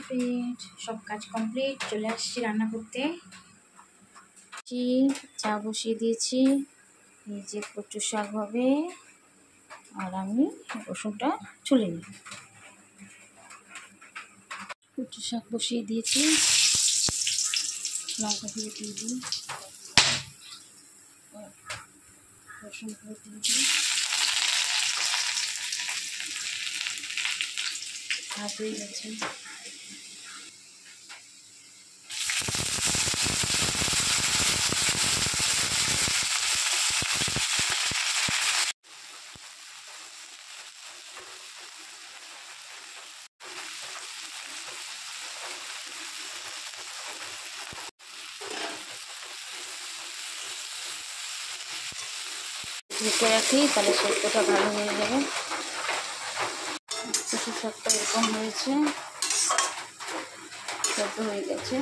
Friend, সব কাজ complete, চলে আসছি রান্না করতে। চা বসিয়ে দিয়েছি, এই যে কচু শাক হবে, আর আমি রসুনটা ছুলে নিই। কচু শাক বসিয়ে দিয়েছি, লঙ্কা দিয়ে দিই, রসুন করে দিই, ভাত হয়ে গেছে। ঢেকে রাখি, তাহলে সেদ্ধটা ভালো হয়ে যাবে। কচু শাকটা এরকম হয়েছে, সেদ্ধ হয়ে গেছে।